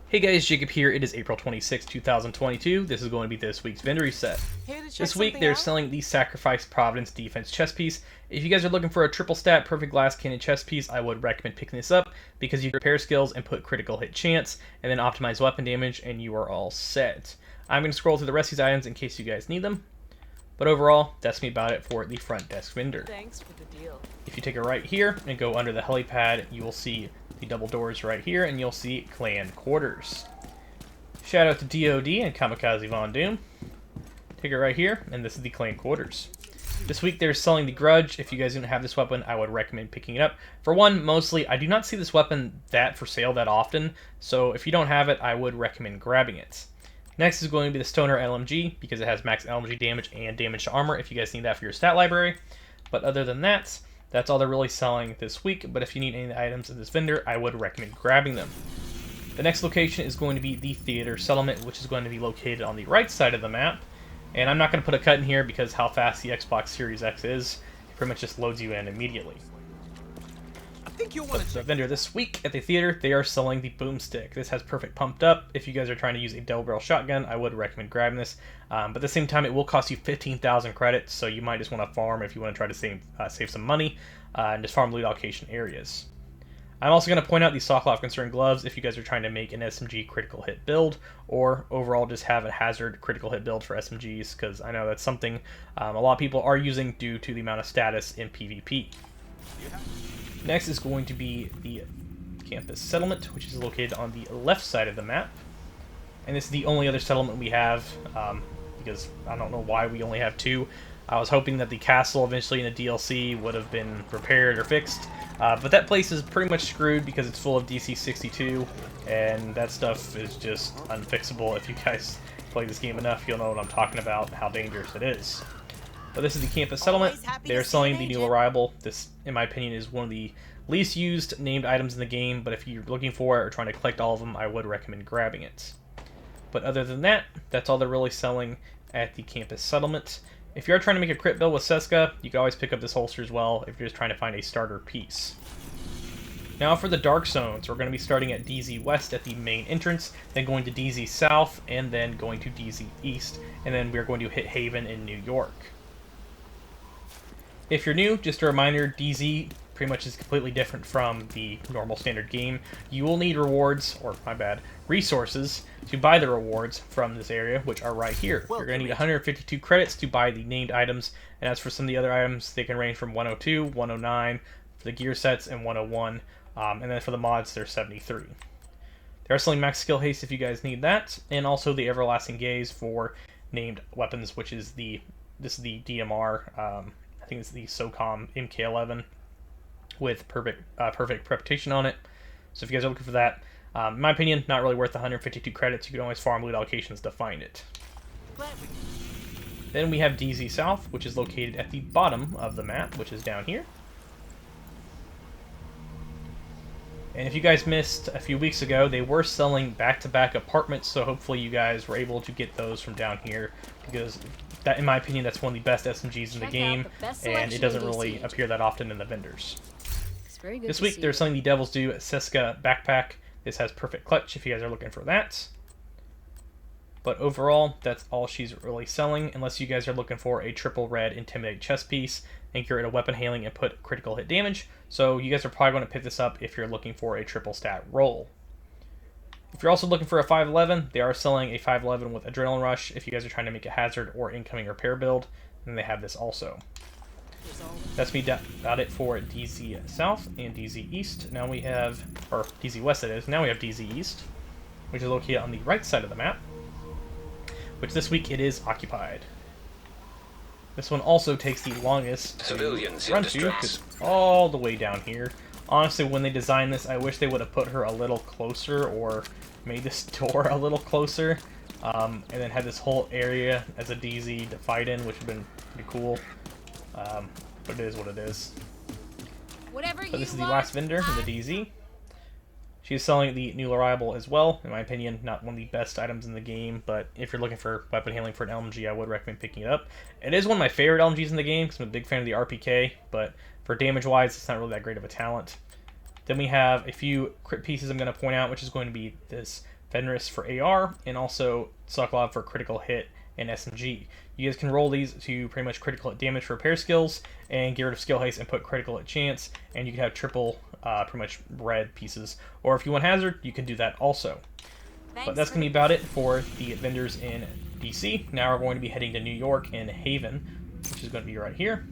Hey guys, Jacob here. It is April 26, 2022. This is going to be this week's vendor reset. This week they're selling the Sacrifice Providence Defense chess piece. If you guys are looking for a triple stat perfect glass cannon chess piece, I would recommend picking this up because you can repair skills and put critical hit chance and then optimize weapon damage and you are all set. I'm going to scroll through the rest of these items in case you guys need them. But overall, that's me about it for the front desk vendor. Thanks for the deal. If you take it right here and go under the helipad, you will see the double doors right here, and you'll see clan quarters. Shout out to DOD and Kamikaze Von Doom. Take it right here, and this is the clan quarters. This week they're selling the Grudge. If you guys don't have this weapon, I would recommend picking it up. For one, mostly, I do not see this weapon for sale that often, so if you don't have it, I would recommend grabbing it. Next is going to be the Stoner LMG, because it has max LMG damage and damage to armor if you guys need that for your stat library. But other than that, that's all they're really selling this week, but if you need any of the items in this vendor, I would recommend grabbing them. The next location is going to be the Theater Settlement, which is going to be located on the right side of the map. And I'm not going to put a cut in here because how fast the Xbox Series X is. It pretty much just loads you in immediately. But the vendor this week at the theater, they are selling the Boomstick. This has perfect pumped up. If you guys are trying to use a double barrel shotgun, I would recommend grabbing this. But at the same time, it will cost you 15,000 credits, so you might just want to farm if you want to try to save some money and just farm loot allocation areas. I'm also going to point out the Sokolov Concern gloves if you guys are trying to make an SMG critical hit build, or overall just have a hazard critical hit build for SMGs, because I know that's something a lot of people are using due to the amount of status in PvP. Next is going to be the Campus Settlement, which is located on the left side of the map. And this is the only other settlement we have, because I don't know why we only have two. I was hoping that the castle eventually in the DLC would have been repaired or fixed, but that place is pretty much screwed because it's full of DC-62, and that stuff is just unfixable. If you guys play this game enough, you'll know what I'm talking about, how dangerous it is. But this is the Campus Settlement. They're selling the new arrival. This, in my opinion, is one of the least used named items in the game, but if you're looking for it or trying to collect all of them, I would recommend grabbing it. But other than that, that's all they're really selling at the Campus Settlement. If you're trying to make a crit build with Seska, you can always pick up this holster as well if you're just trying to find a starter piece. Now for the Dark Zones, we're going to be starting at DZ West at the main entrance, then going to DZ South, and then going to DZ East, and then we're going to hit Haven in New York. If you're new, just a reminder, DZ pretty much is completely different from the normal standard game. You will need resources to buy the rewards from this area, which are right here. You're going to need 152 credits to buy the named items, and as for some of the other items, they can range from 102, 109 for the gear sets, and 101, and then for the mods, they're 73. They're selling max skill haste if you guys need that, and also the Everlasting Gaze for named weapons, which is this is the DMR. I think it's the SOCOM MK11 with perfect reputation on it. So if you guys are looking for that, in my opinion, not really worth 152 credits. You can always farm loot allocations to find it. Then we have DZ South, which is located at the bottom of the map, which is down here. And if you guys missed a few weeks ago, they were selling back-to-back apartments, so hopefully you guys were able to get those from down here, because that, in my opinion, that's one of the best SMGs in the game, and it doesn't really appear that often in the vendors. This week they're selling the Devil's Due Seska backpack. This has perfect clutch if you guys are looking for that. But overall, that's all she's really selling, unless you guys are looking for a triple red Intimidate chess piece, anchor it a weapon hailing, and put critical hit damage. So you guys are probably going to pick this up if you're looking for a triple stat roll. If you're also looking for a 511, they are selling a 511 with Adrenaline Rush if you guys are trying to make a hazard or incoming repair build, and they have this also. That's me about it for DZ South and DZ East. Now we have, or DZ West that is, now we have DZ East, which is located on the right side of the map, which this week it is occupied. This one also takes the longest to run to, because all the way down here. Honestly, when they designed this, I wish they would have put her a little closer, or made this door a little closer, and then had this whole area as a DZ to fight in, which would have been pretty cool. But it is what it is. So this is the last vendor, the DZ. She's selling the new arrival as well. In my opinion, not one of the best items in the game, but if you're looking for weapon handling for an LMG, I would recommend picking it up. It is one of my favorite LMGs in the game, because I'm a big fan of the RPK, but for damage-wise, it's not really that great of a talent. Then we have a few crit pieces I'm going to point out, which is going to be this Fenris for AR, and also Sokolov for critical hit and SMG. You guys can roll these to pretty much critical hit damage for repair skills, and get rid of skill haste and put critical hit chance, and you can have triple pretty much red pieces. Or if you want hazard, you can do that also. But that's going to be about it for the vendors in DC. Now we're going to be heading to New York and Haven, which is going to be right here.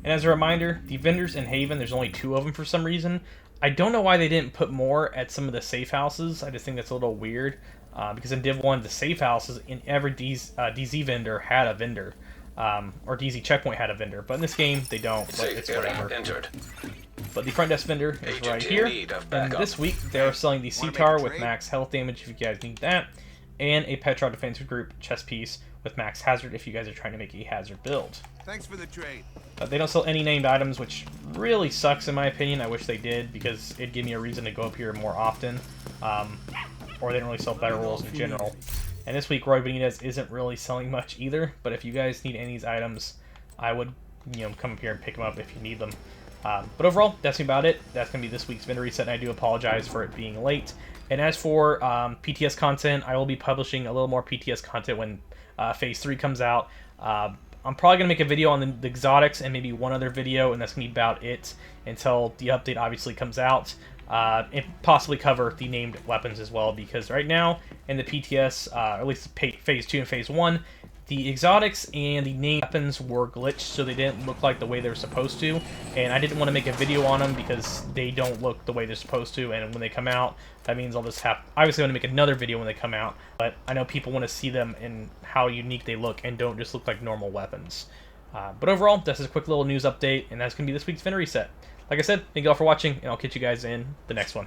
And as a reminder, the vendors in Haven, there's only 2 of them for some reason. I don't know why they didn't put more at some of the safe houses. I just think that's a little weird. Because in Div 1, the safe houses in every DZ vendor had a vendor. Or DZ checkpoint had a vendor. But in this game, they don't. But it's whatever. But the front desk vendor is right here. And this week, they are selling the C-Tar with max health damage if you guys need that. And a Petrol Defensive Group chest piece with max hazard if you guys are trying to make a hazard build. Thanks for the trade. They don't sell any named items, which really sucks in my opinion. I wish they did, because it'd give me a reason to go up here more often. Or they don't really sell better rolls in general. And this week, Roy Benitez isn't really selling much either. But if you guys need any of these items, I would, come up here and pick them up if you need them. But overall, that's about it. That's going to be this week's vendor reset, and I do apologize for it being late. And as for PTS content, I will be publishing a little more PTS content when Phase 3 comes out. I'm probably going to make a video on the exotics and maybe one other video, and that's going to be about it until the update obviously comes out. And possibly cover the named weapons as well, because right now in the PTS, or at least Phase 2 and Phase 1, the exotics and the named weapons were glitched, so they didn't look like the way they were supposed to, and I didn't want to make a video on them because they don't look the way they're supposed to, and when they come out, that means I'll just have... Obviously, I'm going to make another video when they come out, but I know people want to see them and how unique they look and don't just look like normal weapons. But overall, this is a quick little news update, and that's going to be this week's vendor reset. Like I said, thank you all for watching, and I'll catch you guys in the next one.